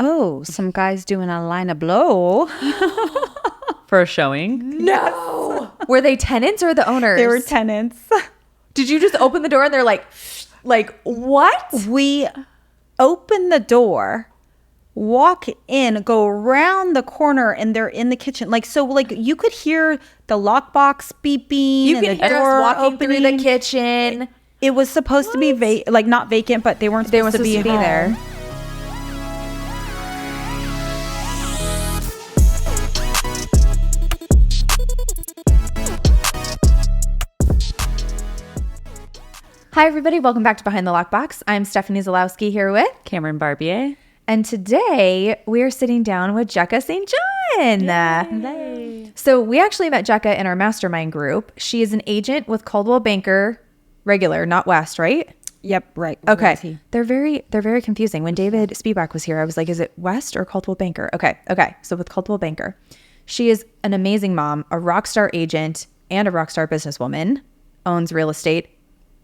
oh, some guy's doing a line of blow. For a showing? No. Were they tenants or the owners? They were tenants. Did you just open the door and they're like, what? We open the door, walk in, go around the corner, and they're in the kitchen. You could hear the lockbox beeping. You and can the hear door us walking opening. through the kitchen. It was supposed to be not vacant, but they weren't supposed to be there. Hi, everybody. Welcome back to Behind the Lockbox. I'm Stephanie Zalowski here with Cameron Barbier. And today we are sitting down with Jecka St. Yay. So we actually met Jecka in our mastermind group. She is an agent with Coldwell Banker, regular, not West, right? Yep, right. Okay. They're very confusing. When David Spivak was here, I was like, is it West or Coldwell Banker? Okay. So with Coldwell Banker, she is an amazing mom, a rock star agent, and a rock star businesswoman, owns real estate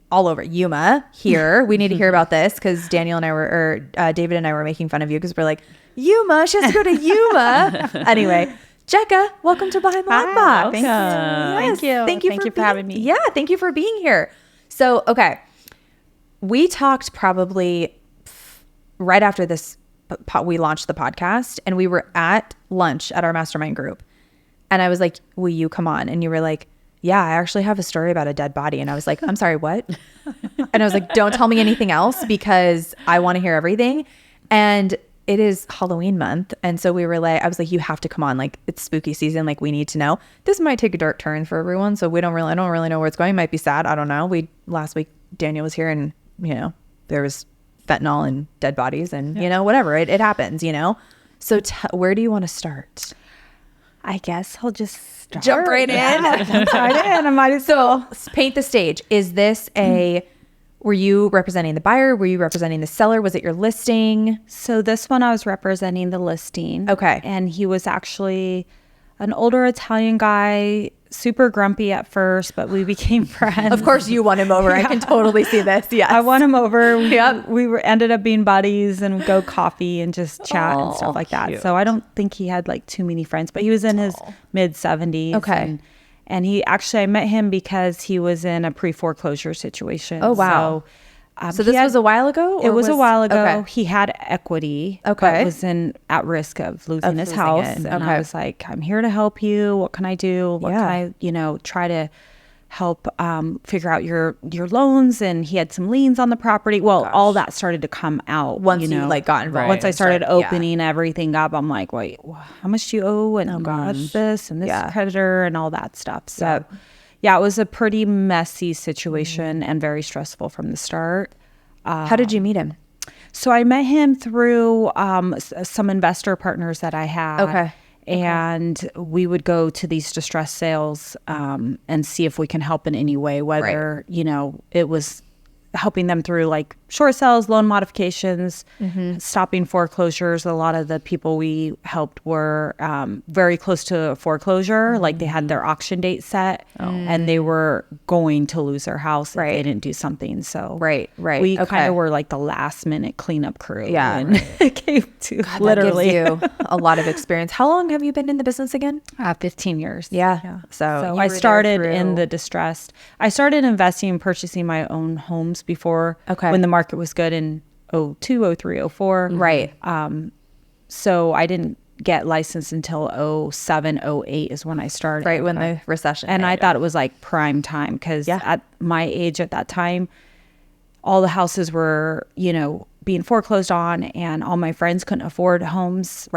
all over Yuma here. We need to hear about this because David and I were making fun of you because we're like, Yuma, she has to go to Yuma. Anyway, Jecka, welcome to Behind the Lockbox. Thank you. Thank you for having me. Yeah, thank you for being here. So, okay, we talked probably right after this, we launched the podcast, and we were at lunch at our mastermind group. And I was like, will you come on? And you were like, yeah, I actually have a story about a dead body. And I was like, I'm sorry, what? And I was like, don't tell me anything else because I want to hear everything. And it is Halloween month. And so I was like, you have to come on. Like, it's spooky season. Like, we need to know. This might take a dark turn for everyone. So I don't really know where it's going. It might be sad. I don't know. Last week, Daniel was here and, there was fentanyl and dead bodies and, whatever. It happens, So where do you want to start? I guess I'll just jump right in. Jump right in. I might as well. Paint the stage. Is this were you representing the buyer? Were you representing the seller? Was it your listing? So this one I was representing the listing. Okay. And he was actually an older Italian guy, super grumpy at first, but we became friends. Of course you won him over. Yeah. I can totally see this. Yes. I won him over. Yep. We ended up being buddies and go coffee and just chat and stuff like that. Cute. So I don't think he had like too many friends, but he was in his mid 70s. Okay. And I met him because he was in a pre-foreclosure situation. Oh, wow. So this was a while ago? It was a while ago. Okay. He had equity, okay, but was at risk of losing his house. And I was like, I'm here to help you. What can I do? What can I, try to help figure out your loans? And he had some liens on the property. Well, all that started to come out. Once you got involved. Once I started opening everything up, I'm like, wait, how much do you owe? And what's this? And this creditor and all that stuff. So yeah, it was a pretty messy situation and very stressful from the start. How did you meet him? So I met him through some investor partners that I had. Okay. And we would go to these distress sales and see if we can help in any way, whether, it was helping them through like short sales, loan modifications, stopping foreclosures. A lot of the people we helped were very close to foreclosure. Like they had their auction date set and they were going to lose their house if they didn't do something. So we kind of were like the last minute cleanup crew. Yeah. And it came to literally that gives you a lot of experience. How long have you been in the business again? 15 years. Yeah. So I started in the distressed. I started investing and purchasing my own homes before when the market was good in 02, 03, 04. Right. So I didn't get licensed until 07, 08 is when I started. Right, when the recession And hit. I thought it was like prime time because at my age at that time, all the houses were, being foreclosed on and all my friends couldn't afford homes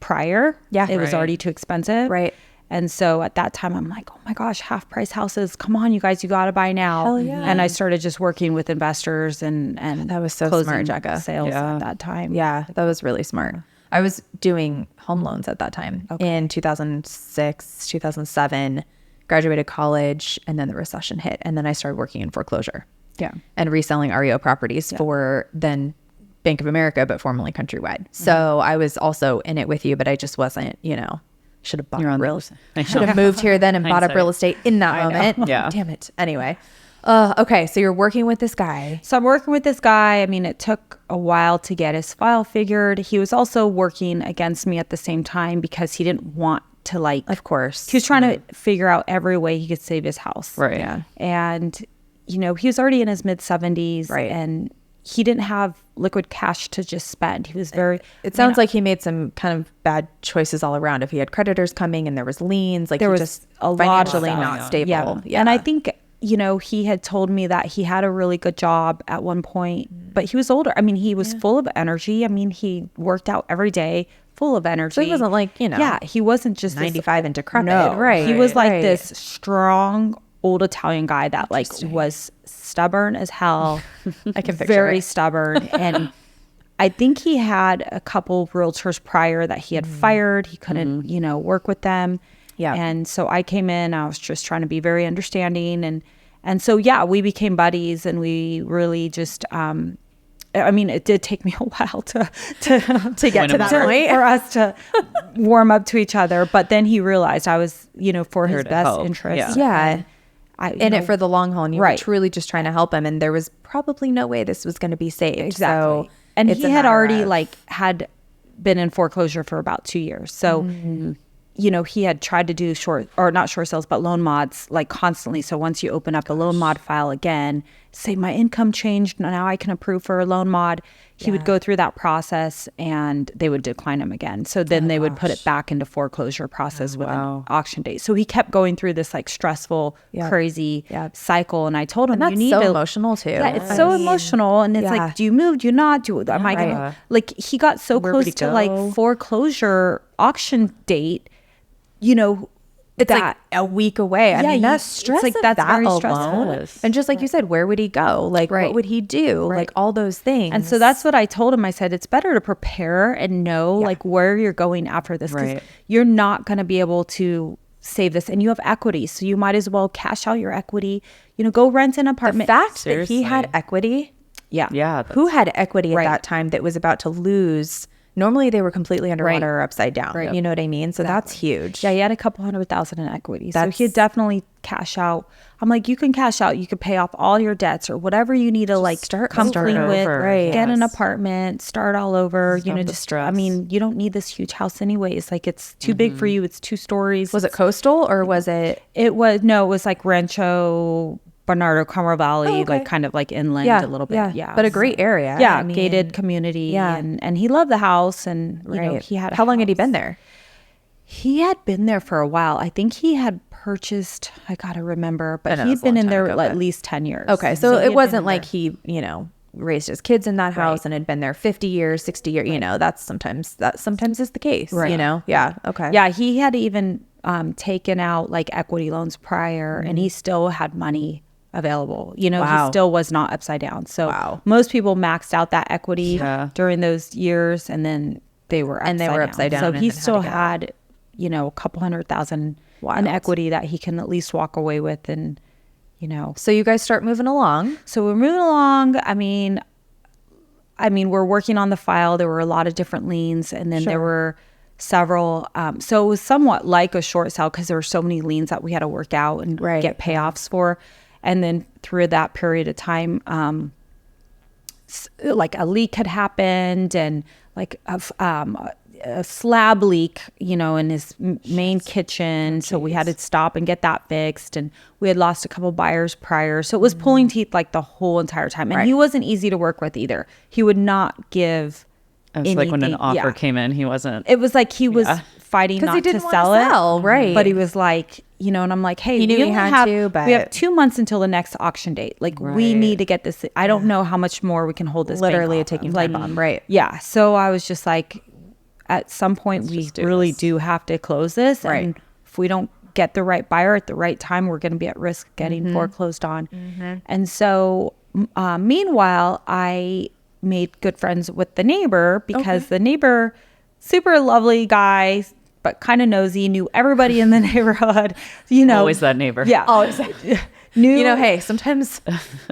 prior. Yeah. It was already too expensive. Right. And so at that time, I'm like, oh my gosh, half price houses. Come on, you guys, you got to buy now. Hell yeah. And I started just working with investors and that was so smart, Jecka. Sales at that time. Yeah, that was really smart. I was doing home loans at that time in 2006, 2007, graduated college, and then the recession hit. And then I started working in foreclosure. Yeah. And reselling REO properties for then Bank of America, but formerly Countrywide. So I was also in it with you, but I just wasn't, should have bought real estate. Should have moved here then and bought up real estate in that moment. Yeah. Damn it. Anyway. Okay, so you're working with this guy. So I'm working with this guy. I mean, it took a while to get his file figured. He was also working against me at the same time because he didn't want to, like, Of course. he was trying to figure out every way he could save his house. Right. Yeah. And, you know, he was already in his mid 70s. Right. And he didn't have liquid cash to just spend. He was very, It sounds like he made some kind of bad choices all around. If he had creditors coming and there was liens, like there he was just a lot of financially stuff. not stable. Yeah. And I think, you know, he had told me that he had a really good job at one point, but he was older. I mean, he was full of energy. I mean, he worked out every day, full of energy. So he wasn't like, you know, yeah, he wasn't just 95 and decrepit. No, Right. He was like right. this strong old Italian guy that like was stubborn as hell. I can picture very it. stubborn. And I think he had a couple realtors prior that he had fired. He couldn't, you know, work with them. Yeah. And so I came in, I was just trying to be very understanding. And so, yeah, we became buddies and we really just, I mean, it did take me a while to get to that point for us to warm up to each other. But then he realized I was, you know, for his to best help. interest. Yeah. I, In it for the long haul. And you were Right. truly just trying to help him. And there was probably no way this was going to be saved. Exactly. So And it's he a had matter already of- had been in foreclosure for about 2 years. So, you know, he had tried to do not short sales, but loan mods like constantly. So once you open up a loan mod file again, say my income changed, now I can approve for a loan mod. He would go through that process and they would decline him again. So then they would put it back into foreclosure process with an auction date. So he kept going through this like stressful, crazy cycle. And I told him, And that's you need so to emotional too. Yeah, it's so emotional, and it's yeah. like, do you move? Do you not? Am I gonna like? He got so Where would close he to go? like foreclosure auction date, you know. It's that like a week away. I Yeah, mean, you- that's it's stress. like Of that's that very alone. stressful. Yes. And just like you said, where would he go? Like, Right. what would he do? Right. Like all those things. And so that's what I told him. I said it's better to prepare and know like where you're going after this, because Right. you're not going to be able to save this, and you have equity, so you might as well cash out your equity. You know, go rent an the apartment. fact that he had Seriously. equity. yeah, Yeah. Who had equity at Right. that time that was about to lose? Normally they were completely underwater Right. or upside down. Right. You know what I mean? So that's huge. Yeah, he had a couple $100,000 in equity. So That's- he could definitely cash out. I'm like, you can cash out. You could pay off all your debts or whatever you need to like come start clean with. over. Right. Get an Yes. apartment, start all over. You Stop know, the just stress. I mean, you don't need this huge house anyways. Like it's too big for you. It's 2 stories. Was it coastal or was it? It was no. It was like Rancho Bernardo, Carmel Valley, Oh, okay. like kind of like inland a little bit. Yeah, But a great area. Yeah, I mean, gated community. yeah. and he loved the house, and you know, Right. he had. How long had he been there? He had been there for a while. I think he had purchased, I gotta remember, I but know he'd it's a been long in time there ago, at but- least 10 years. Okay. So he had it been wasn't in like there. he, raised his kids in that house and had been there 50 years, 60 years. You know, that sometimes is the case. Right. You know? Yeah. Okay. Yeah, he had even taken out like equity loans prior, and he still had money available. You know, Wow. he still was not upside down. So Wow. most people maxed out that equity Yeah. during those years, and then they were upside down So and he then had still to get had, you know, a couple $100,000 in Wild. equity that he can at least walk away with, and you know. So you guys start moving along. So we're moving along. I mean, we're working on the file. There were a lot of different liens, and then there were several. So it was somewhat like a short sale because there were so many liens that we had to work out and Right. get payoffs for. And then through that period of time, like a leak had happened, and like a slab leak, you know, in his main kitchen. So we had to stop and get that fixed, and we had lost a couple buyers prior. So it was pulling teeth like the whole entire time. And Right. he wasn't easy to work with either. He would not give It was like when an anything. offer Yeah. came in, he wasn't. It was like he was fighting 'Cause not he to didn't wanna sell it. sell, right. But he was like, you know, and I'm like, hey, He knew we he only had have, to, but- we have 2 months until the next auction date. Like we Right. need to get this. I don't know how much more we can hold this. bank Literally a off taking of. time bomb. Right. Yeah. So I was just like, at some point, we just do really this. do have to close this. Right. And if we don't get the right buyer at the right time, we're going to be at risk of getting Mm-hmm. foreclosed on. And so, meanwhile, I made good friends with the neighbor because the neighbor, super lovely guy, but kind of nosy, knew everybody in the neighborhood. You know, Always that neighbor. Yeah. Always. Knew, You know, hey, sometimes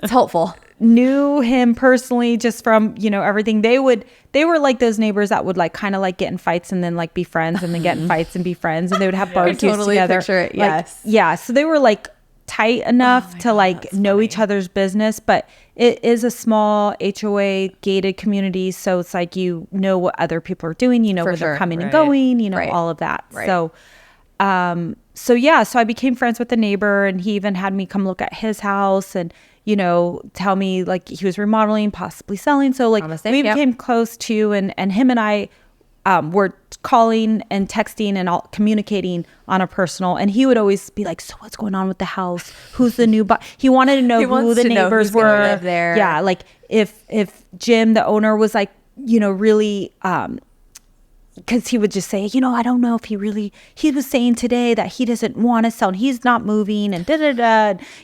it's helpful. knew him personally just from, you know, everything. They were like those neighbors that would like kind of like get in fights and then like be friends and then get in fights and be friends, and they would have barbecues totally together. picture it, Like, yes. yeah. So they were like tight enough to like know each other's business, but it is a small HOA gated community. So it's like, you know what other people are doing, you know, when they're coming and going, you know, all of that. So, so I became friends with the neighbor, and he even had me come look at his house and, you know, tell me like he was remodeling, possibly selling. So like we became close too, and him and I were calling and texting and all communicating on a personal, and he would always be like, so what's going on with the house? Who's the new he wanted to know who the neighbors were there. Yeah, like if Jim, the owner, was like, you know, really because he would just say, you know, I don't know if he was saying today that he doesn't want to sell and he's not moving and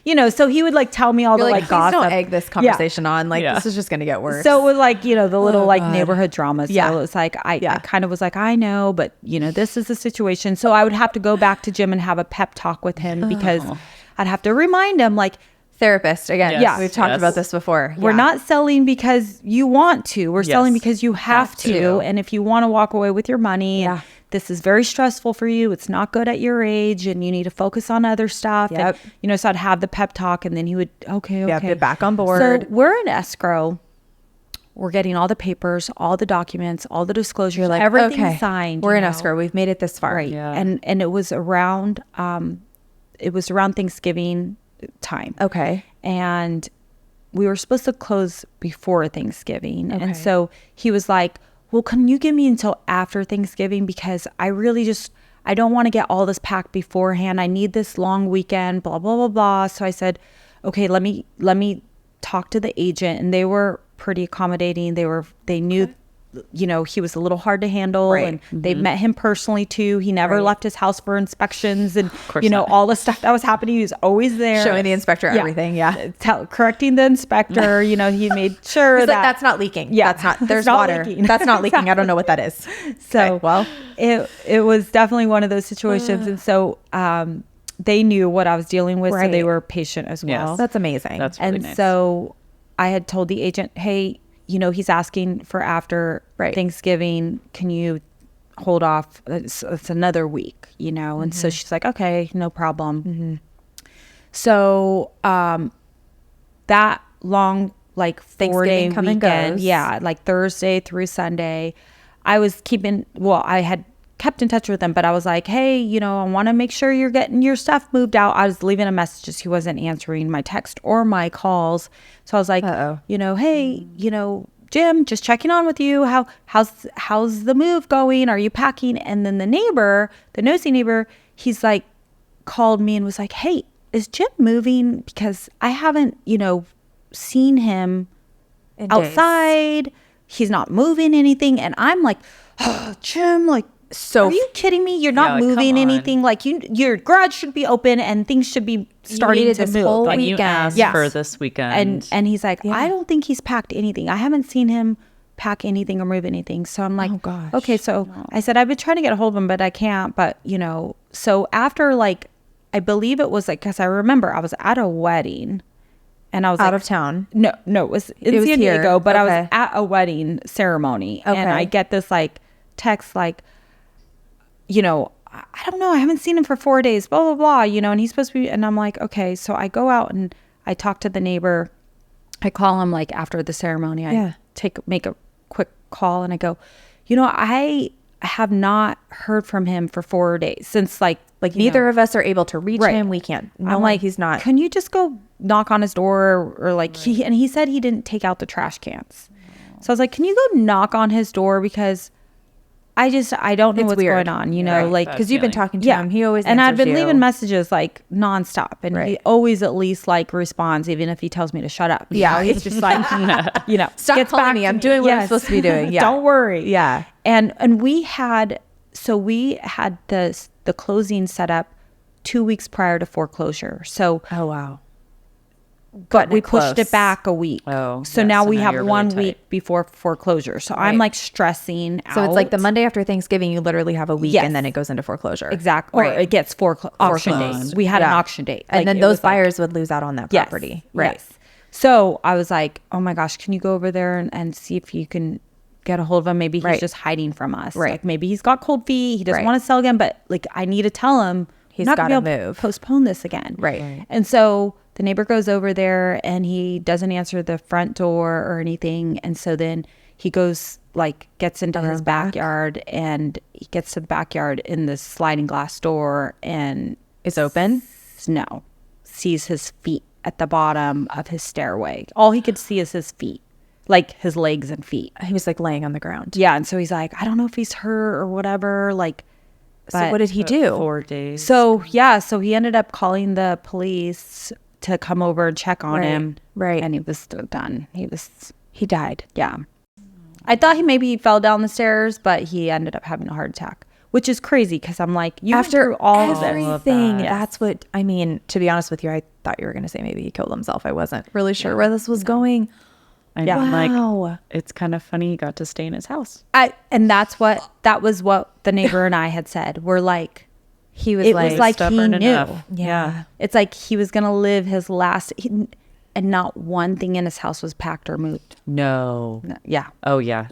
you know, so he would like tell me all the like gossip. Don't egg this conversation on, like this is just gonna get worse. So it was like, you know, the little like neighborhood drama. So it was like I kind of was like, I know, but you know, this is the situation. So I would have to go back to Jim and have a pep talk with him, because I'd have to remind him, like, therapist again. We've talked about this before. We're not selling because you want to. We're selling because you have to. And if you want to walk away with your money, and this is very stressful for you, it's not good at your age, and you need to focus on other stuff. And, you know, so I'd have the pep talk, and then he would, get back on board. So we're in escrow. We're getting all the papers, all the documents, all the disclosures, like everything signed. We're in escrow. We've made it this far. Right. Yeah. And it was around Thanksgiving time. Okay. And we were supposed to close before Thanksgiving. And so he was like, well, can you give me until after Thanksgiving? Because I really I don't want to get all this packed beforehand. I need this long weekend, blah, blah, blah, blah. So I said, okay, let me talk to the agent. And they were pretty accommodating. They knew, you know, he was a little hard to handle, and they met him personally too. He never left his house for inspections, and you know, all the stuff that was happening, he was always there showing the inspector everything. Correcting the inspector. You know, he made sure that that's not leaking. That's not, there's not water leaking. That's not leaking. I don't know what that is. So it was definitely one of those situations. And so they knew what I was dealing with, so they were patient as well. That's amazing. That's really nice. So I had told the agent, hey, you know, he's asking for after Thanksgiving. Can you hold off? It's another week, you know? And so she's like, okay, no problem. So that long, like 4-day weekend, like Thursday through Sunday, I had kept in touch with him, but I was like, hey, you know, I want to make sure you're getting your stuff moved out. I was leaving a message. He wasn't answering my text or my calls. So I was like, you know, hey, you know, Jim, just checking on with you. How's the move going? Are you packing? And then the nosy neighbor, he's like, called me and was like, hey, is Jim moving? Because I haven't, you know, seen him outside. He's not moving anything. And I'm like, Jim, like, so are you kidding me? You're not moving anything. Like your garage should be open and things should be starting to move. Whole like weekend. You asked for this weekend. And he's like, I don't think he's packed anything. I haven't seen him pack anything or move anything. So I'm like, oh gosh. Okay. So I said, I've been trying to get a hold of him, but I can't. But you know, so after like, I believe it was like, cause I remember I was at a wedding and I was out of town. No, it was in San Diego, but I was at a wedding ceremony and I get this like text like, you know, I don't know, I haven't seen him for 4 days, blah, blah, blah, you know, and he's supposed to be, and I'm like, okay. So I go out and I talk to the neighbor. I call him like after the ceremony. I make a quick call and I go, you know, I have not heard from him for 4 days since like neither of us are able to reach him. We can't. I'm like, he's not. Can you just go knock on his door or like he said he didn't take out the trash cans. So I was like, can you go knock on his door? Because I don't know what's going on, you know, like, because you've been talking to him. He always and I've been leaving messages like nonstop, and he always at least like responds, even if he tells me to shut up. Yeah, he's just like, you know, stop calling me. I'm doing what I'm supposed to be doing. Yeah, don't worry. Yeah, and we had the closing set up 2 weeks prior to foreclosure. So but we pushed it back a week. So now we have 1 week before foreclosure. So I'm like stressing out. So it's like the Monday after Thanksgiving, you literally have a week and then it goes into foreclosure. Exactly. Or it gets auction date. We had an auction date. And then those buyers would lose out on that property. Right. Yes. So I was like, oh my gosh, can you go over there and see if you can get a hold of him? Maybe he's just hiding from us. Right. Like maybe he's got cold feet. He doesn't want to sell again, but like I need to tell him He's not got going to to be able to move. postpone this again. Right. And so the neighbor goes over there and he doesn't answer the front door or anything. And so then he goes, like, gets into his backyard, and he gets to the backyard in this sliding glass door and It's open? no, sees his feet at the bottom of his stairway. All he could see is his feet, like his legs and feet. He was like laying on the ground. Yeah. And so he's like, I don't know if he's hurt or whatever. Like, So what did he do? 4 days. So he ended up calling the police to come over and check on him. Right. And he was done. He died. Yeah. I thought he fell down the stairs, but he ended up having a heart attack, which is crazy because I'm like, you went After through all of this. everything, Yes. that's what, I mean, to be honest with you, I thought you were going to say maybe he killed himself. I wasn't really sure where this was going. Yeah. Wow. Like, it's kind of funny he got to stay in his house. And that was what the neighbor and I had said. We're like, He was it like, was like he stubborn knew. enough. yeah. It's like he was going to live his last, and not one thing in his house was packed or moved. No. Yeah. Oh, yeah.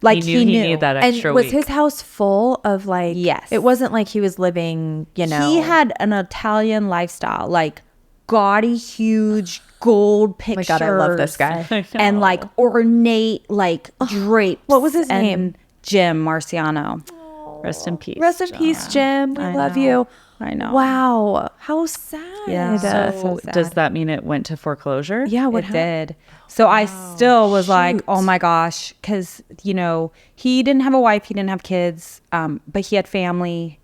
Like he knew he needed that And extra was week. his house full of like, Yes. it wasn't like he was living, you know. He had an Italian lifestyle, like gaudy, huge gold pictures. my God, I love this guy. And like ornate, like drapes. What was his and name? Jim Marciano. Rest in peace. Rest in peace, Jim. We love know. you. I know. Wow. How sad. Yeah. So sad. does that mean it went to foreclosure? Yeah, what It did. So I still was like, oh my gosh, because, you know, he didn't have a wife, he didn't have kids, but he had family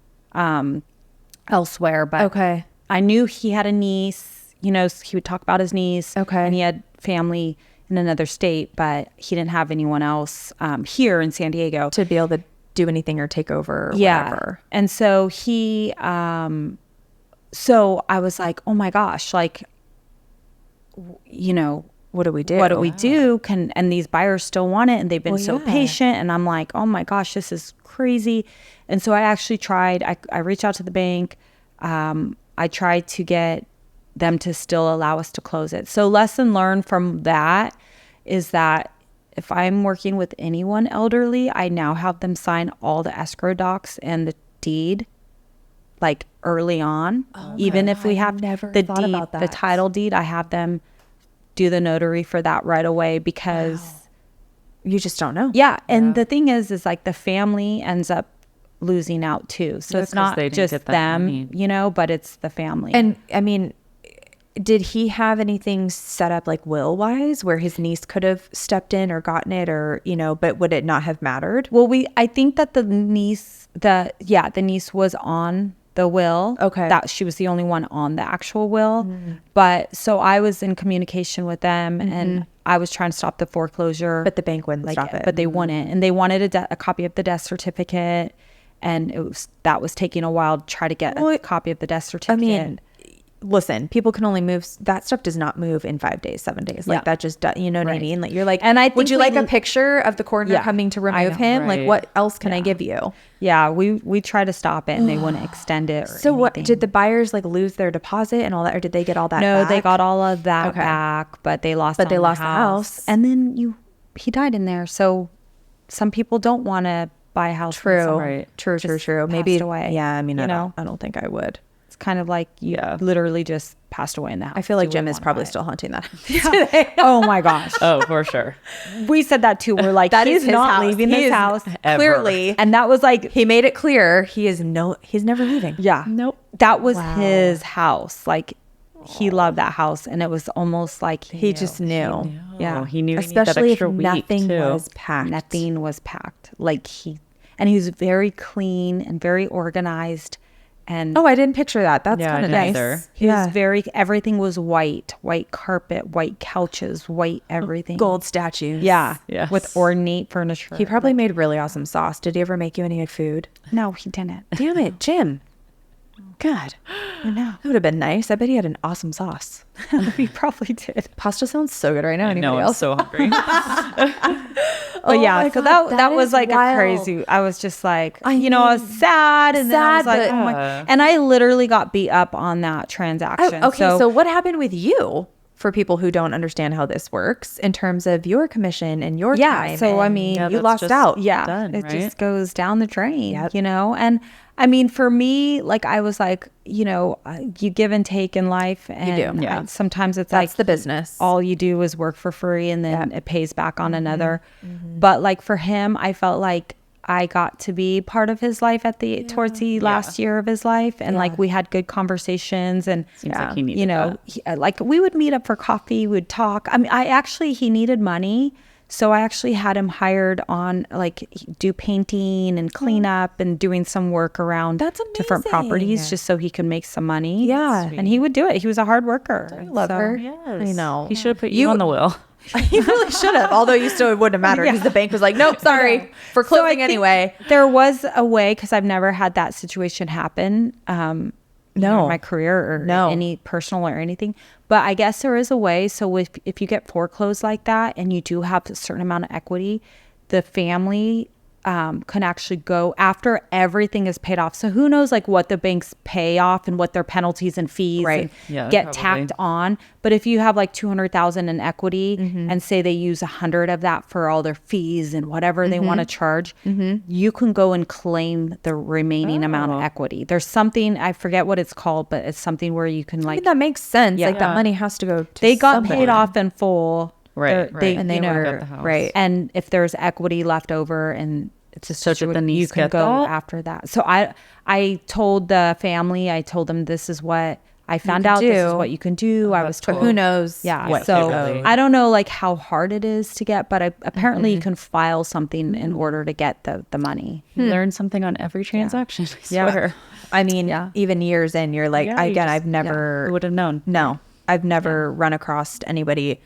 elsewhere. But Okay. I knew he had a niece, you know, he would talk about his niece. Okay. And he had family in another state, but he didn't have anyone else here in San Diego. To be able to do anything or take over or whatever. And so so I was like, oh my gosh, like, you know, What do we do? what do we do? And these buyers still want it, and they've been so yeah. patient. And I'm like, oh my gosh, this is crazy. And so I actually tried. I reached out to the bank. I tried to get them to still allow us to close it. So lesson learned from that is that if I'm working with anyone elderly, I now have them sign all the escrow docs and the deed, like early on. Even if we have never the thought deed, about the that. title deed, I have them do the notary for that right away because You just don't know. yeah. And the thing is like the family ends up losing out too. So Yeah, it's 'cause not they didn't just get that them, money. you know, but it's the family. And I mean, did he have anything set up like will wise where his niece could have stepped in or gotten it, or, you know, but would it not have mattered? well, I think that the niece was on the will. Okay. That she was the only one on the actual will. But so I was in communication with them and I was trying to stop the foreclosure. But the bank wouldn't stop it. But they wouldn't. And they wanted a copy of the death certificate. And that was taking a while to try to get a copy of the death I certificate. mean, listen, people can only move. That stuff does not move in 5 days, 7 days. Like Yeah. that just, you know what I mean? Like you're like, And I would think you we- like a picture of the coroner Yeah, coming to I remove know, him? Like right. what else can I give you? Yeah, we tried to stop it and they wouldn't extend it. Or So what, anything. did the buyers like lose their deposit and all that, or did they get all that No, back? they got all of that Okay. back, but they lost. But they on lost the house. and then he died in there. So some people don't want to buy a house. when True. someone Right. True. just Maybe. passed away. Yeah. I mean, you I know, don't think I would. it's kind of like you Yeah. literally just passed away in the house. I feel like You Jim wouldn't is wanna probably buy it. still haunting that. Yeah. Oh my gosh, Oh, for sure. we said that too. We're like, That he's is his not house. leaving He this is house. Ever. Clearly, And that was like, he made it clear he's never leaving. yeah, Nope. that was his house. Like he loved that house, and it was almost like He just knew. Yeah. Oh, he knew he needed Especially that if extra week nothing too. was packed. nothing was packed. Like he was very clean and very organized, and Oh, I didn't picture that. That's Yeah, I kind of didn't nice. either. he was everything was white carpet, white couches, white everything. Gold statues. Yeah. Yes. With ornate furniture. He probably made really awesome sauce. Did he ever make you any good food? No, he didn't. Damn it, Jim. God, I know. that would have been nice. I bet he had an awesome sauce. He probably did. Pasta sounds so good right now. I Anybody know, I'm else? so hungry. But yeah, my so God, that that was is like wild. a crazy. I was just like, I I was sad, and then I was sad, like, but- oh my. And I literally got beat up on that transaction. Okay, so what happened with you? for people who don't understand how this works in terms of your commission and your time. So, I and mean, Yeah, you that's lost just out. yeah, done, it right? just goes down the drain, Yep. you know? And I mean, for me, like I was like, you know, you give and take in life. And do. Yeah. sometimes it's That's like the business. all you do is work for free and then Yep. it pays back on another. But like for him, I felt like I got to be part of his life towards the last year of his life. And like we had good conversations and Seems like he needed you know, that. like we would meet up for coffee, we'd talk. I mean, he needed money. So I actually had him hired on like do painting and cleanup and doing some work around That's different properties amazing. just so he could make some money. Yeah. And he would do it. He was a hard worker. I love So- her. Yes. I know. He should have put you on the will. He really should have, although you still wouldn't have mattered because the bank was like, nope, sorry, for So I closing think anyway. There was a way, because I've never had that situation happen. In my career or any personal or anything. But I guess there is a way. So if you get foreclosed like that and you do have a certain amount of equity, the family can actually go after everything is paid off. So who knows like what the banks pay off and what their penalties and fees Right. and Yeah, get probably. tacked on. But if you have like 200,000 in equity and say they use 100 of that for all their fees and whatever they want to charge, you can go and claim the remaining amount of equity. There's something, I forget what it's called, but it's something where you can I like, mean, that makes sense. Like that Yeah. money has to go to they got somebody. paid off in full. Right, right. And they you know, were Got the house. right. and if there's equity left over and it's a So did the situation, you niece can get go that? after that. So I told the family, I told them this is what I found out, this is do. what you can do. I was But told. who knows? Yeah. what So typically- I don't know like how hard it is to get, but apparently you can file something in order to get the money. You learn something on every transaction. I swear. I mean, even years in, you're like, Yeah, you again, just- I've never, Who would have known? no, I've never run across anybody.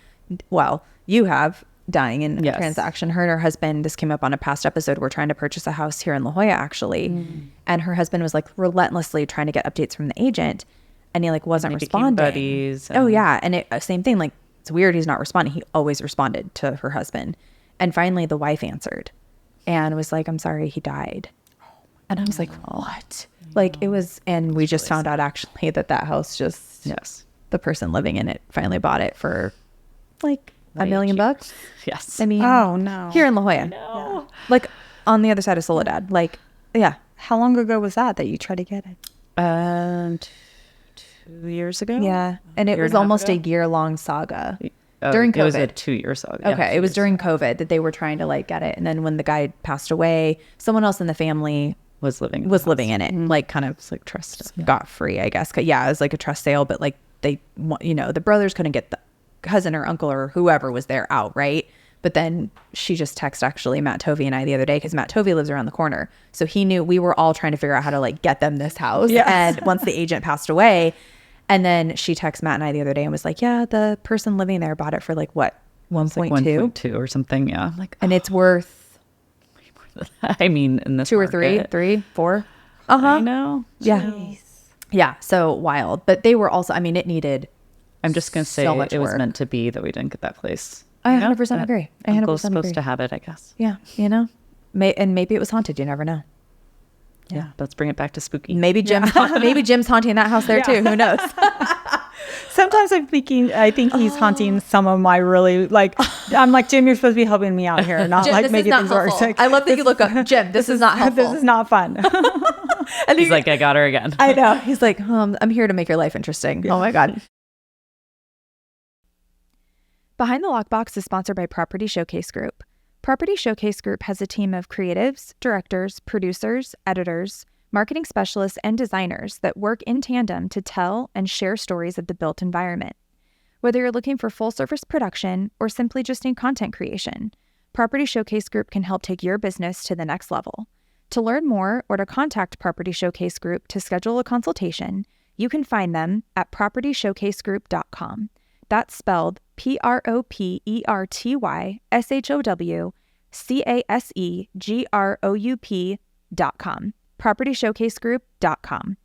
Well, you have dying in a Yes. transaction. Her and her husband, this came up on a past episode. We're trying to purchase a house here in La Jolla, actually. And her husband was like relentlessly trying to get updates from the agent. And he like wasn't They became responding. buddies Oh and- yeah. And same thing. Like it's weird. He's not responding. He always responded to her husband. And finally the wife answered and was like, I'm sorry, he died. And I was like, what? Like it was, and we just found out actually that house just, Yes. the person living in it finally bought it for like $1 Way million cheap. bucks. Yes. I mean, Oh, no. here in La Jolla, No. like on the other side of Soledad, like, yeah. How long ago was that you tried to get it? 2 years ago. Yeah. And it Year was and a half almost a ago? year-long saga. Oh, during It was a COVID. 2 year saga. Yeah, Okay. 2 It was years. during COVID that they were trying to like get it. And then when the guy passed away, someone else in the family Was living. in was the living house. in it, like kind of It's like trust. got free, I guess. 'Cause, yeah, it was like a trust sale, but like they, you know, the brothers couldn't get the cousin or uncle or whoever was there out, right? But then she just texted actually Matt Tovey and I the other day because Matt Tovey lives around the corner. So he knew we were all trying to figure out how to like get them this house. Yes. And once the agent passed away, and then she texted Matt and I the other day and was like, yeah, the person living there bought it for like what, It's like 1.2? 1.2 or something. Yeah. I'm like, And it's worth I mean, in this 2 or 3, market, 3, 4. I know. Yeah. Yeah. So wild. But they were also, I mean, it needed, I'm just gonna say So much it was work. meant to be that we didn't get that place. I You know? 100% agree. I 100% Uncle's supposed agree. to have it, I guess. yeah, you know, and maybe it was haunted. You never know. Yeah. Let's bring it back to spooky. Maybe maybe Jim's haunting that house there too. Who knows? Sometimes I think he's haunting some of my really like, I'm like, Jim, you're supposed to be helping me out here, not Jim, like this is making not things worse. helpful. Like, I love that you look up, Jim. This is not helpful. this is not fun. And He's like, I got her again. I know. He's like, I'm here to make your life interesting. Oh my god. Behind the Lockbox is sponsored by Property Showcase Group. Property Showcase Group has a team of creatives, directors, producers, editors, marketing specialists, and designers that work in tandem to tell and share stories of the built environment. Whether you're looking for full-service production or simply just need content creation, Property Showcase Group can help take your business to the next level. To learn more or to contact Property Showcase Group to schedule a consultation, you can find them at propertyshowcasegroup.com. That's spelled PROPERTYSHOWCASEGROUP.com. PropertyShowcaseGroup.com.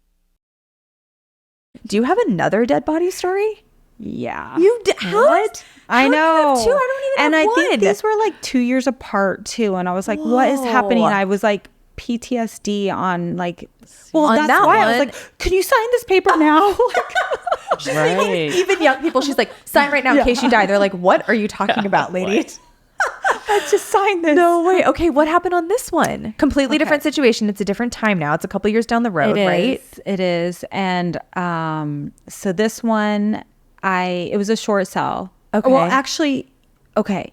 Do you have another dead body story? Yeah. You did? What? I know. Two? I don't even and have I one. think these were like 2 years apart too. And I was like, what is happening? Whoa. I was like, PTSD on like, On that's that why I was one- like, can you sign this paper now? Right. Even young people, she's like, sign right now in case you die. They're like, what are you talking about, lady? Let's just sign this. No way. Okay, what happened on this one? Completely different situation. It's a different time now. It's a couple years down the road, right? It is. And so this one, it was a short sell. Okay. Well, actually, okay.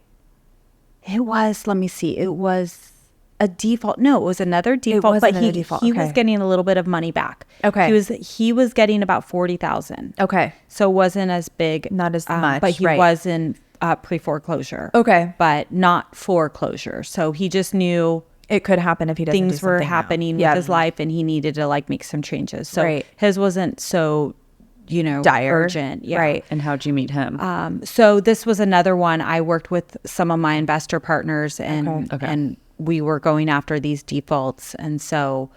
It was, let me see. It was a default. No, it was another default. was But another he default, he was okay. getting a little bit of money back. Okay. He was getting about 40,000. Okay. So it wasn't as big. Not as much, But he right. was in pre-foreclosure. Okay. But not foreclosure. So he just knew It could happen if he doesn't do things were something now. happening Yeah. with his life and he needed to like make some changes. So Right. his wasn't so, Dire. urgent. Yeah. Right. And how'd you meet him? So this was another one. I worked with some of my investor partners and Okay. and we were going after these defaults. And so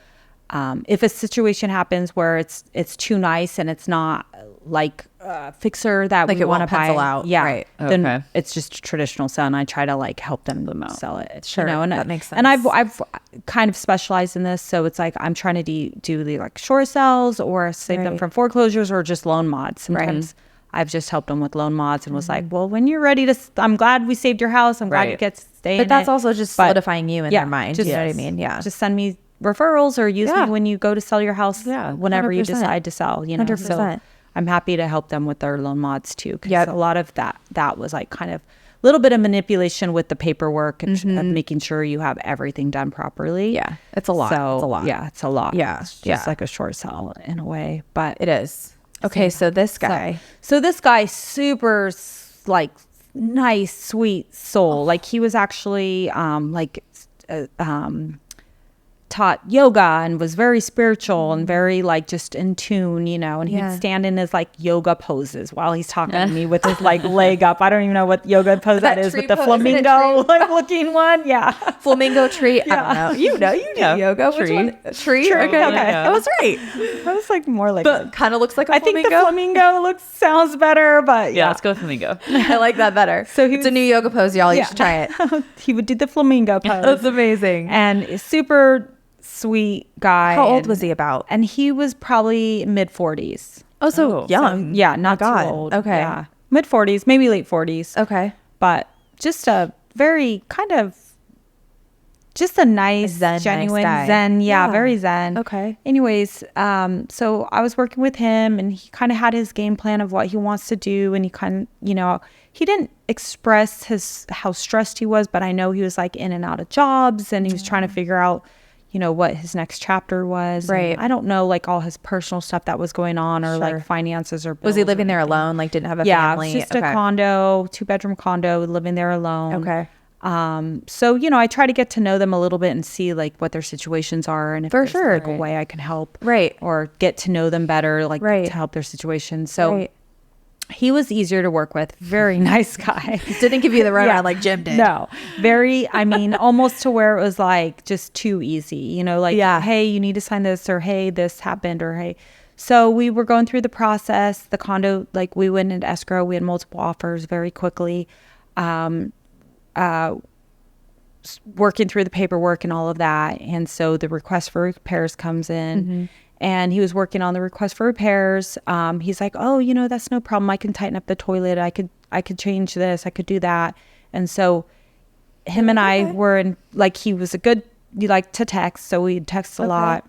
if a situation happens where it's too nice and it's not like a fixer that Like we it want wanna to pencil out, yeah, right. then Okay. it's just a traditional sell, and I try to like help them out. sell it. Sure, and that makes And sense. I've kind of specialized in this, so it's like I'm trying to do the like short sells or save them Right. from foreclosures or just loan mods. Sometimes I've just helped them with loan mods and was like, well, when you're ready to, I'm glad we saved your house. I'm glad you Right. get to stay in But that's it. also just But- solidifying you in yeah, their mind. just- You know what I mean? Yeah. Just send me referrals or use Yeah. me when you go to sell your house. Yeah, Whenever you 100%. decide to sell, 100%. So I'm happy to help them with their loan mods too. Cause Yep. a lot of that was like kind of a little bit of manipulation with the paperwork and of making sure you have everything done properly. Yeah. It's a lot. So It's a lot. yeah, it's a lot. Yeah, It's just yeah. like a short sell in a way, but It is. Okay, so this guy. so this guy, super like nice, sweet soul. Like he was actually taught yoga and was very spiritual and very like just in tune, and Yeah. he'd stand in his like yoga poses while he's talking to me with his like leg up. I don't even know what yoga pose That that is tree with the pose, isn't it flamingo tree? like looking one. Yeah. Flamingo tree. I don't know. You do Yeah. yoga. Which Tree. one? Tree. Tree, Okay. okay. That was right. I was like more like But kind of looks like a I think flamingo. the flamingo sounds better, but Yeah, let's go with Flamingo. I like that better. So he it's a was- new yoga pose, y'all. You Yeah. should try it. he would do the flamingo pose. That's amazing. And a super sweet guy. How old and- was he about? And he was probably mid 40s. Oh, so Oh. young. Yeah, not too God. old. Okay. Yeah. Mid 40s, maybe late 40s. Okay. But just a very kind of just a nice, Zen, nice genuine guy. zen. Yeah, Yeah. very zen. Okay. Anyways, so I was working with him and he kind of had his game plan of what he wants to do. And he kind of, he didn't express how stressed he was, but I know he was like in and out of jobs and he was trying to figure out, what his next chapter was. And Right. I don't know like all his personal stuff that was going on or Sure. like finances or Was he bills or living there anything. alone? Like didn't have a Yeah, family? it was just a condo, 2-bedroom condo, living there alone. Okay. So, I try to get to know them a little bit and see like what their situations are and if For there's sure. like a way I can help. Right. Or get to know them better, like Right. to help their situation. So Right. he was easier to work with. Very nice guy. Didn't give you the runaround Yeah. like Jim did. No, almost to where it was like just too easy, like, Yeah. hey, you need to sign this, or hey, this happened, or hey. So we were going through the process. The condo, like we went into escrow. We had multiple offers very quickly. Working through the paperwork and all of that. And so the request for repairs comes in and he was working on the request for repairs. He's like, oh, that's no problem. I can tighten up the toilet. I could change this. I could do that. And so him and I were in, like, he was he liked to text. So we'd text a lot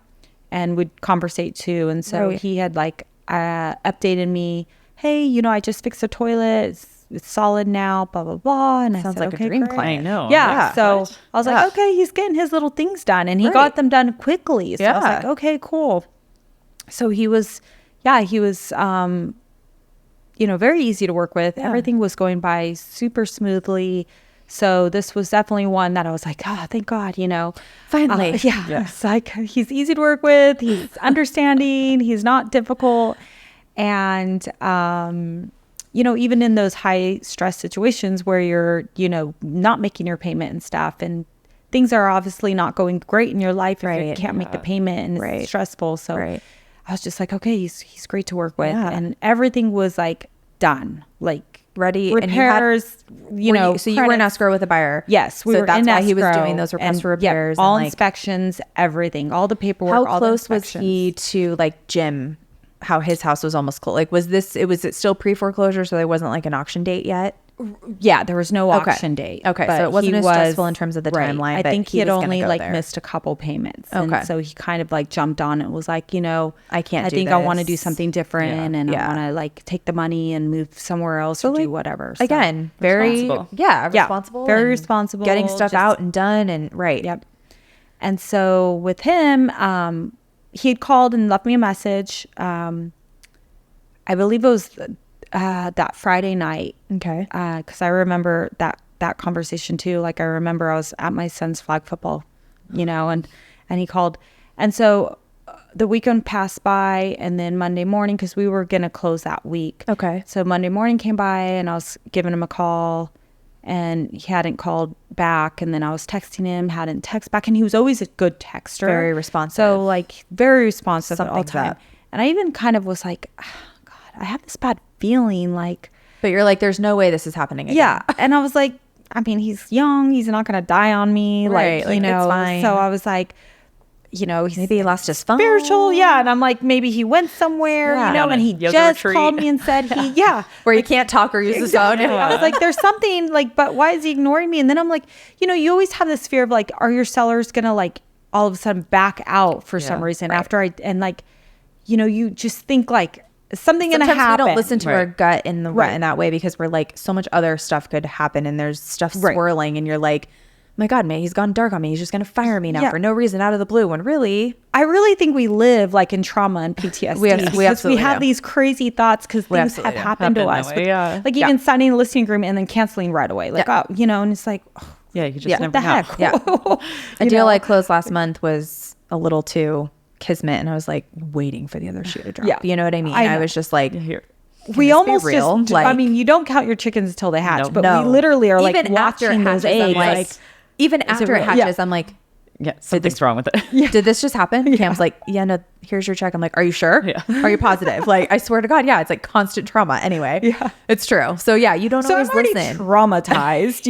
and would conversate too. And so Right. he had like updated me, hey, I just fixed the toilet. It's solid now, blah, blah, blah. And I Sounds said, like a okay, dream great. client. I know. Yeah. Yeah. So What? I was Yeah. like, okay, he's getting his little things done and he Right. got them done quickly. So I was Yeah. like, okay, cool. So he was, very easy to work with. Yeah. Everything was going by super smoothly. So this was definitely one that I was like, oh, thank God, Finally. yeah. It's like, he's easy to work with. He's understanding. He's not difficult. And, even in those high stress situations where you're, not making your payment and stuff and things are obviously not going great in your life if you Right. can't make the payment and Right. it's stressful. So Right. I was just like, okay, he's great to work with. Yeah. And everything was like done. Like ready. repairs, So you were in escrow with a buyer. Yes, we so were that's in why he was escrow doing those requests and, for repairs. all and, like, inspections, everything, all the paperwork. how all the close was inspections. he to like Jim? How his house was almost closed? Like, was it still pre-foreclosure? So there wasn't like an auction date yet? Yeah, there was no auction date. Okay, so but it wasn't he as stressful in terms of the timeline, I but think he he had was gonna only go like there. missed a couple payments. Okay. And so he kind of like jumped on it and was like, I can't I do think I want to this. do something different and I want to like take the money and move somewhere else or do whatever. So, Again, very responsible. very and responsible. getting stuff just- out and done and right. Yep. And so with him, he had called and left me a message. I believe it was that Friday night. Okay. Because I remember that conversation too. Like I remember I was at my son's flag football, and he called. And so the weekend passed by, and then Monday morning, because we were going to close that week. Okay. So Monday morning came by and I was giving him a call and he hadn't called back. And then I was texting him, hadn't text back. And he was always a good texter. Very responsive. So like very responsive at all Something's time. up. And I even kind of was like, God, I have this bad feeling like. But you're like, there's no way this is happening again. Yeah. And I was like, I mean, he's young. He's not going to die on me. Right, like, it's fine. So I was like, he's Maybe he lost his phone. spiritual. Yeah. And I'm like, maybe he went somewhere, Yeah. and he Yoga just retreat. called me and said Where you can't talk or use the phone. I was like, there's something like, but why is he ignoring me? And then I'm like, you always have this fear of like, are your sellers going to like all of a sudden back out for some reason after you just think like something going to Sometimes happen. we don't listen to our Right. gut in that way because we're like, so much other stuff could happen and there's stuff swirling and you're like, my God, man, he's gone dark on me. He's just going to fire me now for no reason out of the blue. When really, I really think we live like in trauma and PTSD. We Because absolutely have do. these crazy thoughts because things absolutely have do. happened to Happen us. that way, with- yeah. Like even signing a listing agreement and then canceling right away. Like, and it's like, Yeah, you just Yeah. never what the know. heck? Yeah. a deal I closed last month was a little too kismet and I was like waiting for the other shoe to drop. Yeah. You know what I mean? I know. I was just like, Here. We this be almost real? just, Like- I mean, you don't count your chickens until they hatch, Nope. but no. we literally are like Even after watching it those hatches, I'm eggs. like, Like, even after it real? hatches, Yeah. I'm like, Yeah, something's wrong with it. did this just happen? Cam's like, yeah, no, here's your check. I'm like, are you sure? Yeah. Are you positive? Like, I swear to God, yeah, it's like constant trauma anyway. Yeah. It's true. So yeah, you don't so always I'm already listen. traumatized,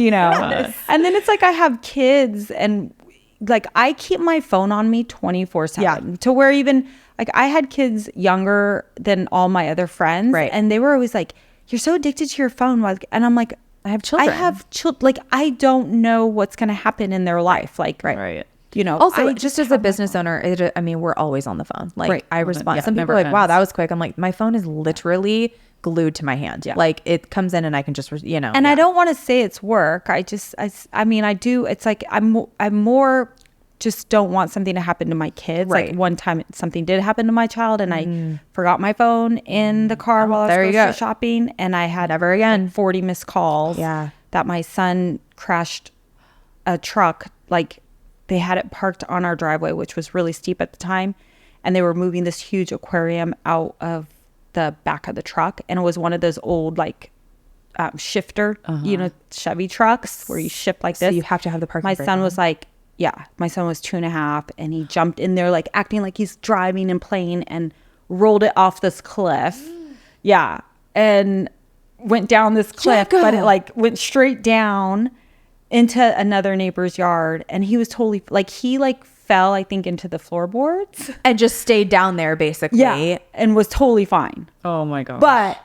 And then it's like I have kids and like I keep my phone on me 24/7 to where even like I had kids younger than all my other friends. Right. And they were always like, you're so addicted to your phone. And I'm like, I have children. I have children. Like, I don't know what's going to happen in their life. Like, Right. Also, I just as a business owner, I mean, we're always on the phone. Like, Right. I respond. Yeah, Some people never are like, wow, ends. that was quick. I'm like, my phone is literally glued to my hand. Yeah. Like, it comes in and I can just, And I don't want to say it's work. I mean, I do. It's like I'm more just don't want something to happen to my kids. Right. Like one time something did happen to my child and I forgot my phone in the car while I there was you grocery go. shopping and I had Never again. 40 missed calls. Yeah. That my son crashed a truck. Like they had it parked on our driveway, which was really steep at the time. And they were moving this huge aquarium out of the back of the truck. And it was one of those old like shifter, Chevy trucks where you shift like So this. you have to have the parking My brake son on. was like, my son was 2.5 and he jumped in there like acting like he's driving and playing and rolled it off this cliff. Yeah. And went down this cliff, but it Jecka. like went straight down into another neighbor's yard. And he was totally like, he like fell, I think, into the floorboards. And just stayed down there, basically. Yeah. And was totally fine. Oh my god. But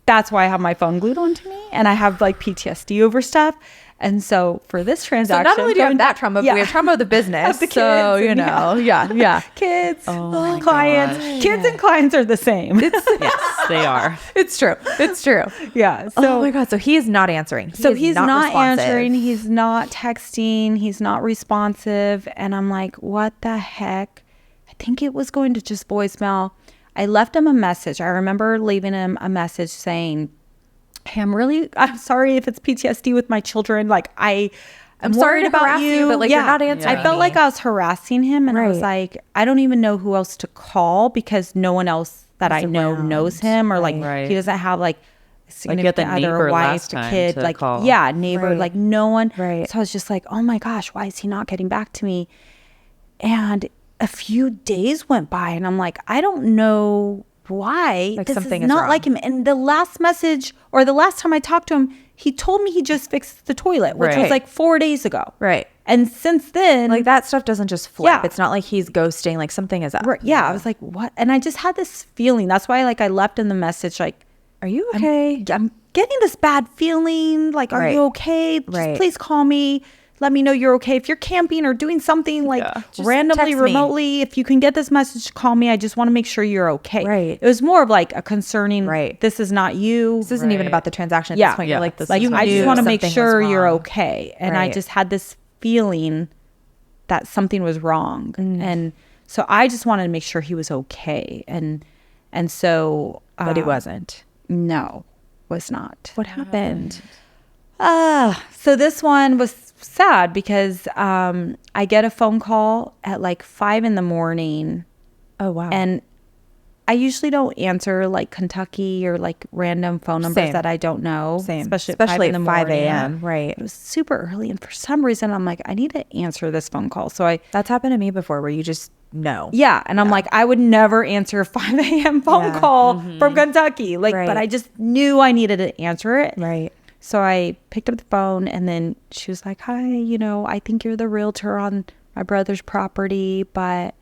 that's why I have my phone glued onto me and I have like PTSD over stuff. And so for this So transaction, not only do you have that trauma, but we have trauma of the business. Of the so, kids and yeah. kids, my clients, gosh. kids and clients are the same. yes, they are. It's true. It's true. Yeah. So, Oh my God. So he is not answering. he's not responsive. answering. He's not texting. He's not responsive. And I'm like, what the heck? I think it was going to just voicemail. I left him a message. I remember leaving him a message saying, hey, I'm sorry if it's PTSD with my children. Like I'm sorry worried to harass you, but, like, you're not answering I felt me. like I was harassing him and I was Right. like, I don't even know who else to call because no one else that I know knows him or like Right. he doesn't have like a you had the significant other, neighbor a wife, last a time kid, to like call. neighbor, Right. like no one. Right. So I was just like, oh my gosh, why is he not getting back to me? And a few days went by and I'm like, I don't know why? Like this something is is not wrong. like him. And the last message or the last time I talked to him, he told me he just fixed the toilet, which was Right. like 4 days ago. Right. And since then, Like that stuff doesn't just flip. Yeah. It's not like he's ghosting. Like something is up. right, yeah, I was like, what? And I just had this feeling. That's why like I left in the message like, Are you okay? I'm getting this bad feeling. Like, are Right. you okay? Just Right. please call me. Let me know you're okay. If you're camping or doing something like Just randomly, text me. remotely, if you can get this message, call me. I just want to make sure you're okay. Right. It was more of like a concerning, Right. this is not you. This isn't even Right. about the transaction at Yeah. this point. Yeah, You're like, this Like, is I just knew want to make something was sure you're wrong. okay. And I Right. just had this feeling that something was wrong. Mm. And so I just wanted to make sure he was okay. And so. But he wasn't. No, was not. What happened? So this one was sad because I get a phone call at like 5 a.m. Oh, wow. and I usually don't answer like Kentucky or like random phone numbers Same. that I don't know. Same. Especially Especially at at 5 5 a.m., right. It was super early. And for some reason, I'm like, I need to answer this phone call. So That's happened to me before where you just know. yeah. And I'm like, I would never answer a 5 a.m. phone Yeah. call from Kentucky. Like, Right. but I just knew I needed to answer it. Right. So I picked up the phone and then she was like, hi, I think you're the realtor on my brother's property, but,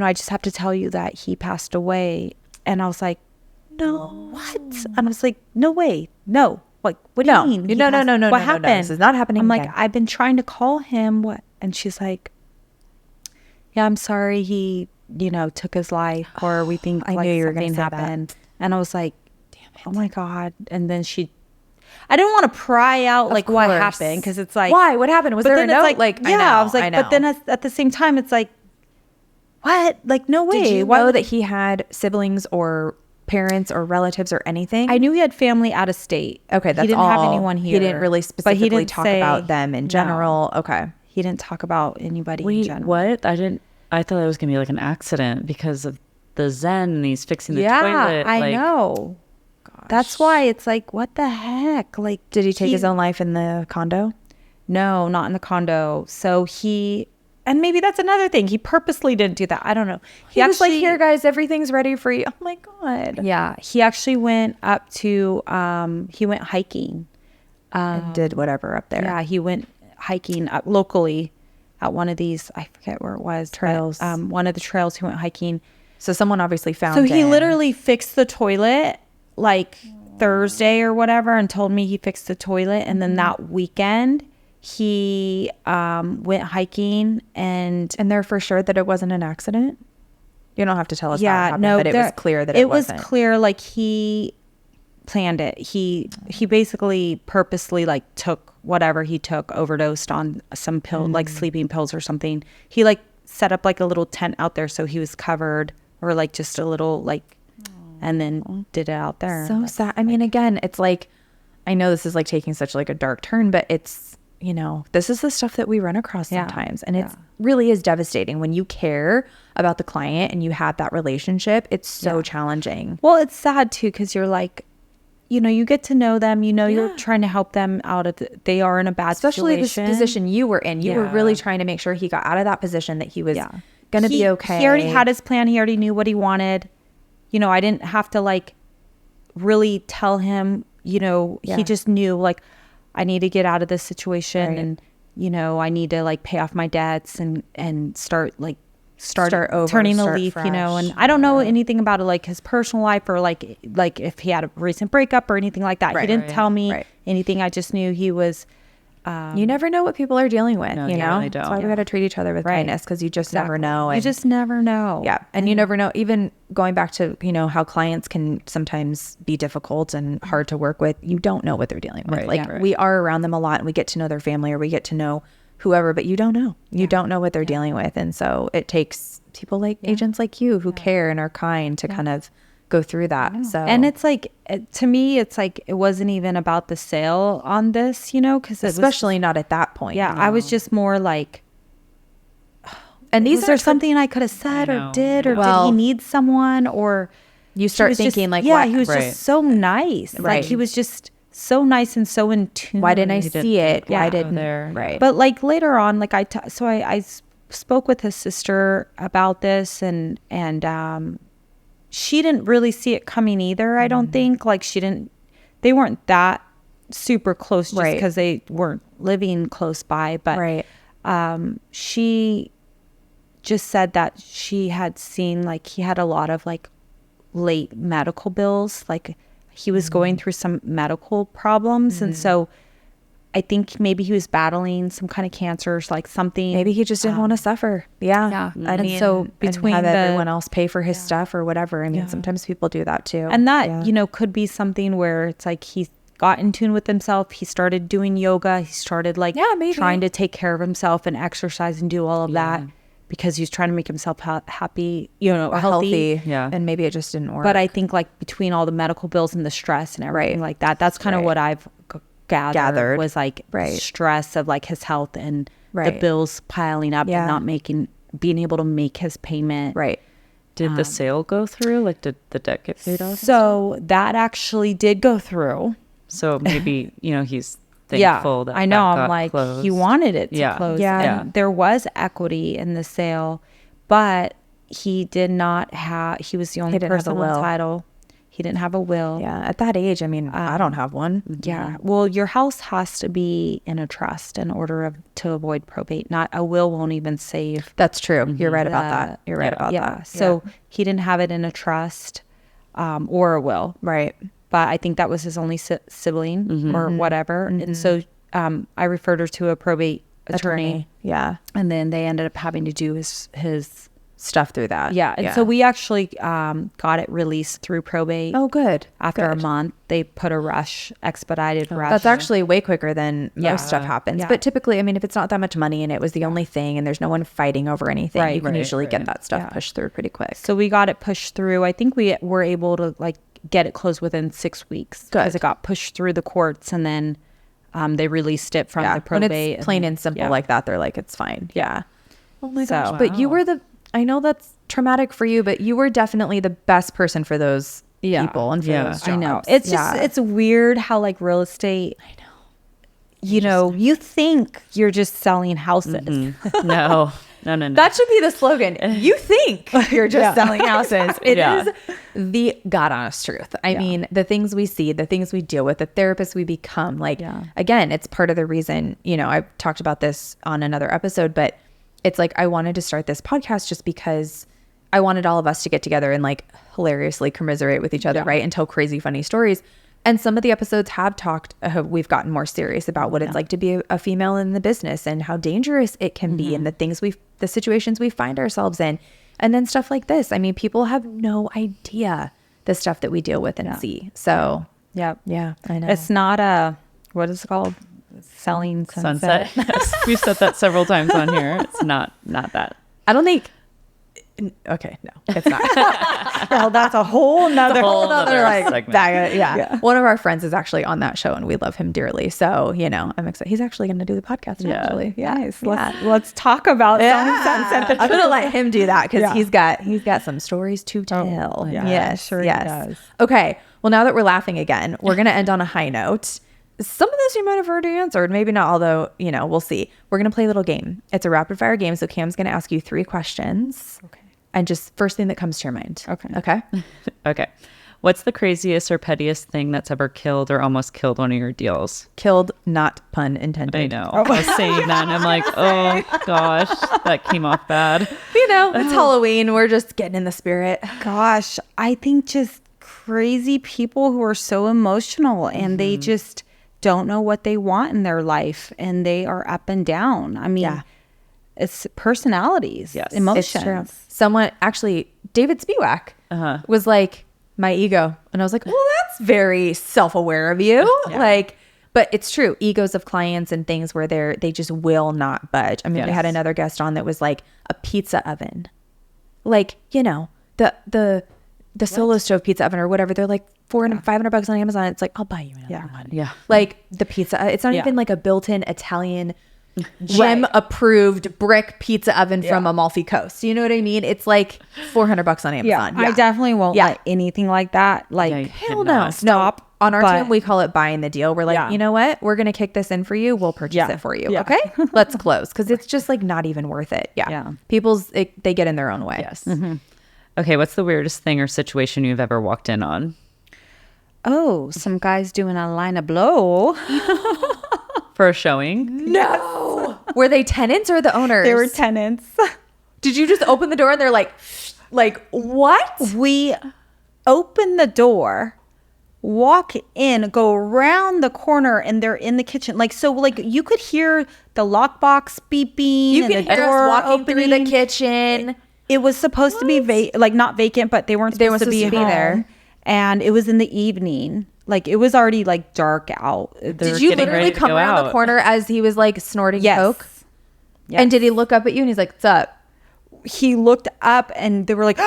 I just have to tell you that he passed away. And I was like, no, what? And I was like, no way. No. Like, what do No. you mean? No, He no, passed- no, no, What no, no, no. happened? This is not happening I'm like, again. I've been trying to call him. What? And she's like, yeah, I'm sorry he, took his life, or we think I like knew you were gonna something say that. happened. And I was like, damn it. Oh my God. And then I didn't want to pry out like what course. happened because it's like, Why? What happened? Was but there a then it's note? like, Like, I yeah, I know, was like, I know. but then at the same time, it's like, what? Like, no way. Did you Why know would- that he had siblings or parents or relatives or anything? I knew he had family out of state. Okay, that's he didn't all. have anyone here. He didn't really But specifically he didn't talk say- about them in No. general. Okay. He didn't talk about anybody in Wait, general. what? I thought it was gonna be like an accident because of the Zen and he's fixing the Yeah, toilet. I like, know. That's why it's like, what the heck? Like, Did he take his own life in the condo? No, not in the condo. So and maybe that's another thing. He purposely didn't do that. I don't know. He was like, here, guys, everything's ready for you. Oh my God. Yeah, he actually went up to. He went hiking. And did whatever up there. Yeah, he went hiking up locally at one of these. I forget where it was. Trails. But, one of the trails. He went hiking. So someone obviously found So he him. literally fixed the toilet like Thursday or whatever, and told me he fixed the toilet. And then that weekend, he went hiking and And they're for sure that it wasn't an accident? You don't have to tell us how it yeah, happened, no, but it was clear that it wasn't. was clear. Like he planned it. He basically purposely like took whatever he took, overdosed on some pill, like sleeping pills or something. He like set up like a little tent out there so he was covered, or like just a little like, and then did it out there. So sad. I mean, again, it's like, I know this is like taking such like a dark turn, but it's, this is the stuff that we run across Yeah. sometimes. And it really is devastating when you care about the client and you have that relationship. It's so challenging. Well, it's sad too, because you're like, you get to know them. You're trying to help them out of. They are in a bad Especially situation. this position you were in. You were Yeah. really trying to make sure he got out of that position, that he was going to be okay. He already had his plan. He already knew what he wanted. I didn't have to like really tell him. He just knew like, I need to get out of this situation, Right. and I need to like pay off my debts and start over, turning a start leaf. fresh. And I don't know anything about it, like his personal life, or like if he had a recent breakup or anything like that. He Right. didn't tell me Right. anything. I just knew he was. You never know what people are dealing with, No, you you know? really That's don't. why we got to treat each other with Right. kindness, because you just never Exactly. know. You And just never know. yeah. And you never know, even going back to, how clients can sometimes be difficult and hard to work with. You don't know what they're dealing with. Right, Like yeah. we are around them a lot and we get to know their family, or we get to know whoever, but you don't know. You don't know what they're dealing with. And so it takes people like agents like you who care and are kind to kind of go through that. So And it's like, to me, it's like, it wasn't even about the sale on this, because especially not at that point. yeah, I was just more like, And these was there are something I could have said I or know. did, or Well- did he need someone, or you he start was just- thinking like, yeah, what? he was Right. just so nice. Like Right. he was just so nice and so in tune. Why didn't I didn't see it? yeah, Why go didn't there. Right. But like later on, like I spoke with his sister about this, and she didn't really see it coming either. I don't think like they weren't that super close just because they weren't living close by. But she just said that she had seen like he had a lot of like late medical bills. Like he was going through some medical problems. And so I think maybe he was battling some kind of cancers, like something. Maybe he just didn't want to suffer. Yeah. And so between have everyone else pay for his stuff or whatever. I mean, sometimes people do that too. And that, you know, could be something where it's like he got in tune with himself. He started doing yoga. He started like trying to take care of himself and exercise and do all of that because he's trying to make himself happy, you know, healthy. Yeah. And maybe it just didn't work. But I think like between all the medical bills and the stress and everything like that, that's kind of what I've gathered was like stress of like his health and the bills piling up and not being able to make his payment. Did the sale go through? Like, did the debt get paid off? So that actually did go through. So maybe, you know, he's thankful that I know. that I'm like, closed. he wanted it to close. And there was equity in the sale, but he did not have, he was the only person on title. He didn't have a will. Yeah. At that age, I mean, I don't have one. Yeah. Well, your house has to be in a trust in order to avoid probate. Not a will won't even save. That's true. You're right about that. You're right about that. So he didn't have it in a trust or a will. Right. But I think that was his only sibling or whatever. And so I referred her to a probate attorney. Yeah. And then they ended up having to do his stuff through that. Yeah. And so we actually got it released through probate. Oh, good. After a month, they put a expedited rush. That's actually way quicker than most stuff happens. But typically, I mean, if it's not that much money and it was the only thing and there's no one fighting over anything, you can usually get that stuff pushed through pretty quick. So we got it pushed through. I think we were able to like get it closed within 6 weeks because it got pushed through the courts and then they released it from the probate. When it's plain and simple like that, they're like, it's fine. Yeah. Oh my gosh. But you were I know that's traumatic for you, but you were definitely the best person for those people and for those jobs. I know. It's just, it's weird how like real estate, you know, you think you're just selling houses. No. That should be the slogan. You think you're just selling houses. It is the God honest truth. I mean, the things we see, the things we deal with, the therapists we become, like, again, it's part of the reason, you know, I've talked about this on another episode, but it's like, I wanted to start this podcast just because I wanted all of us to get together and like hilariously commiserate with each other, right? And tell crazy, funny stories. And some of the episodes have we've gotten more serious about what it's like to be a female in the business and how dangerous it can be and the situations we find ourselves in. And then stuff like this. I mean, people have no idea the stuff that we deal with and see. So yeah, I know. It's not what is it called? Selling sunset. We've said that several times on here. It's not that. I don't think. Okay, no, it's not. Well, that's a whole nother like segment. One of our friends is actually on that show, and we love him dearly. So you know, I'm excited. He's actually going to do the podcast. Actually, nice. Let's talk about Selling Sunset. I'm going to let him do that because he's got some stories to tell. Yes, sure he does. Okay. Well, now that we're laughing again, we're going to end on a high note. Some of this you might have already answered, maybe not, although, you know, we'll see. We're going to play a little game. It's a rapid fire game. So Cam's going to ask you 3 questions. Okay. And just first thing that comes to your mind. Okay. Okay. What's the craziest or pettiest thing that's ever killed or almost killed one of your deals? Killed, not pun intended. I know. I was saying that and I'm like, oh gosh, that came off bad. You know, it's Halloween. We're just getting in the spirit. Gosh, I think just crazy people who are so emotional and they just don't know what they want in their life and they are up and down. I mean, it's personalities, emotions. It's true. Someone, actually, David Spiewak was like, my ego. And I was like, well, that's very self-aware of you. Like, but it's true. Egos of clients and things where they just will not budge. I mean, we had another guest on that was like a pizza oven. Like, you know, the Solo Stove pizza oven or whatever. They're like $400-$500 on Amazon. It's like, I'll buy you another one. Yeah. Like the pizza. It's not even like a built-in Italian GEM approved brick pizza oven from Amalfi Coast. You know what I mean? It's like $400 on Amazon. I definitely won't let anything like that. Like, hell no. Stop. On our team, we call it buying the deal. We're like, you know what? We're going to kick this in for you. We'll purchase it for you. Okay? Let's close. Because it's just like not even worth it. Yeah. People's, they get in their own way. Yes. Okay, what's the weirdest thing or situation you've ever walked in on? Oh, some guys doing a line of blow. For a showing? No. Were they tenants or the owners? They were tenants. Did you just open the door and they're like what? We open the door, walk in, go around the corner, and they're in the kitchen. Like, so like you could hear the lockbox beeping. You and can the hear door us walking through the opening. kitchen. It was supposed to be like not vacant, but they weren't supposed to be home. there. And it was in the evening. Like it was already like dark out. Did you literally come around the corner as he was like snorting coke? Yes. And did he look up at you and he's like, "What's up?" He looked up and they were like,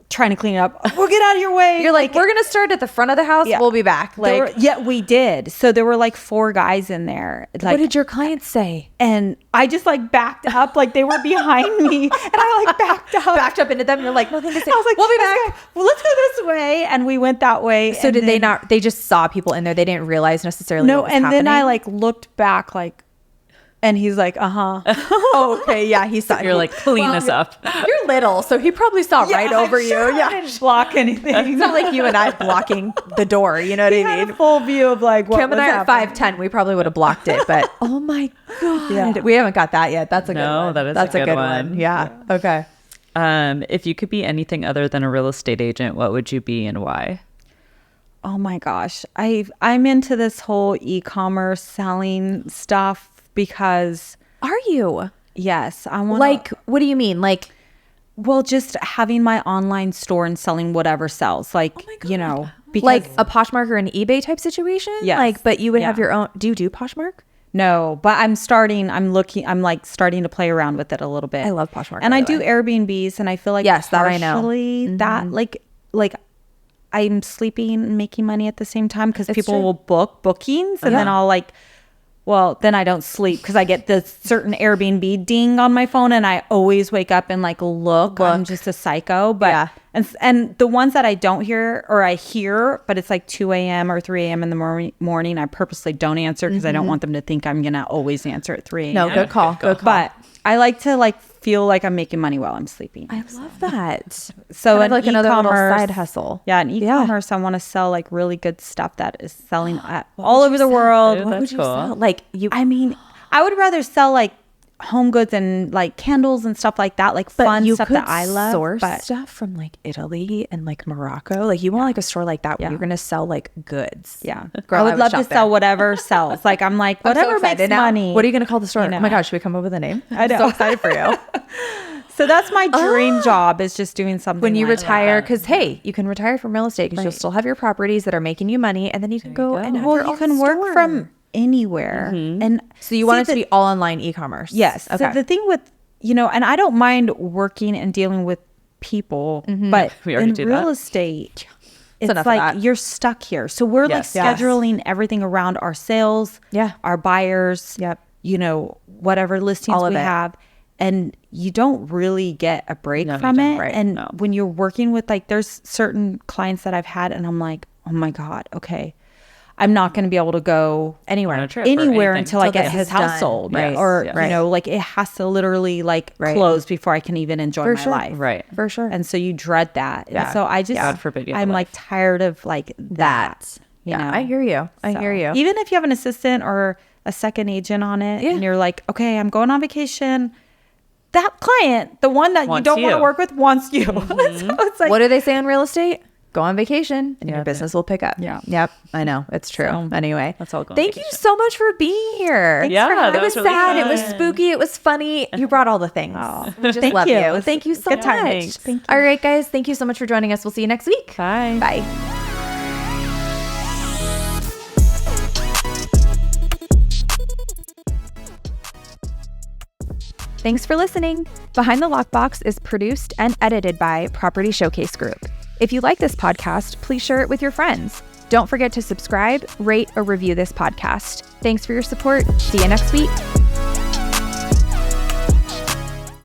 trying to clean it up. We'll get out of your way. You're like, "We're gonna start at the front of the house. Yeah. We'll be back." Like, we did. So there were like 4 guys in there. Like, what did your clients say? and I just like backed up, like they were behind me, and I like backed up into them. You're like, "Nothing to say." I was like, "We'll be "Let's back." go. Well, let's go this way," and we went that way. So and did they then- not? They just saw people in there. They didn't realize necessarily. No, what was and then I happening? like looked back, like, and he's like, Oh, okay, yeah, he saw. You're like, clean this up. You're little, so he probably saw right over you. I didn't block anything. It's not like you and I blocking the door. You know what I had mean? a full view of like what Kim and was I are happening. 5'10". We probably would have blocked it, but oh my god, Yeah. we haven't got that yet. That's a good No, one. that is That's a good one. Yeah. Okay. If you could be anything other than a real estate agent, what would you be and why? Oh my gosh, I'm into this whole e-commerce selling stuff because Are you yes, I want like? What do you mean? Like, well, just having my online store and selling whatever sells, like you know, because like a Poshmark or an eBay type situation? Yes. Like, but you would have Yeah. your own. Do you do Poshmark? no, but I'm starting to play around with it a little bit. I love Poshmark, and by I the do way. Airbnbs, and I feel like Yes, that I know. partially that like I'm sleeping and making money at the same time because people true. will book bookings, and then I'll like. Well, then I don't sleep because I get this certain Airbnb ding on my phone, and I always wake up and like look. I'm just a psycho. But Yeah. and the ones that I don't hear or I hear, but it's like 2 a.m. or 3 a.m. in the morning, I purposely don't answer because I don't want them to think I'm gonna always answer at 3 a.m. No, good call. Good call. But I like to like feel like I'm making money while I'm sleeping. I love that. So Kind of like another little e-commerce- side hustle. Yeah, in e-commerce, I want to sell like really good stuff that is selling all over the world. Ooh, What that's would you cool. sell? Like you. I mean, I would rather sell like home goods and like candles and stuff like that, like fun you stuff could that I love. source But stuff from like Italy and like Morocco. Like you want like a store like that where you're gonna sell like goods. yeah, Girl, I would love to shop sell there. whatever sells. Like I'm like I'm so whatever excited makes now. money. What are you gonna call the store? You know. Oh my gosh, should we come up with a name? I know. I'm so excited for you. So that's my dream job is just doing something When you like retire, that. because hey, you can retire from real estate because you'll still have your properties that are making you money, and then you can go and have Well, your you own can work store. from anywhere, and So you want it to be all online e-commerce? Yes. Okay. So the thing with, and I don't mind working and dealing with people, but We already in do real that. estate, enough it's of like that. you're stuck here. So we're Yes. like scheduling everything around our sales, our buyers, Yep. whatever listings All of we it. have. And you don't really get a break No, you from don't. it. Right. And No. when you're working with there's certain clients that I've had and I'm like, oh my God, okay. I'm not going to be able to go On a trip or anywhere anything. until I Till get this his is done. house sold, Right. or Yeah. like it has to literally like Right. close before I can even enjoy For my sure. life, Right. For sure. And so you dread that, Yeah. and so I just, God forbid you have I'm a like life. tired of like that. You know, I hear you. I So, hear you. Even if you have an assistant or a second agent on it, and you're like, okay, I'm going on vacation. That client, the one that you Wants don't want to you. work with, wants you. So it's like, What do they say in real estate? Go on vacation and your Yeah. business will pick up. Yeah. Yep. I know. It's true. So, anyway. let's all go on Thank you vacation. so much for being here. Yeah, for that it was was really sad. It was fun. spooky. It was funny. You brought all the things. We just Thank love you. you. Thank you so Good much. times. Thank you. All right, guys. Thank you so much for joining us. We'll see you next week. Bye. Bye. Thanks for listening. Behind the Lockbox is produced and edited by Property Showcase Group. If you like this podcast, please share it with your friends. Don't forget to subscribe, rate, or review this podcast. Thanks for your support. See you next week.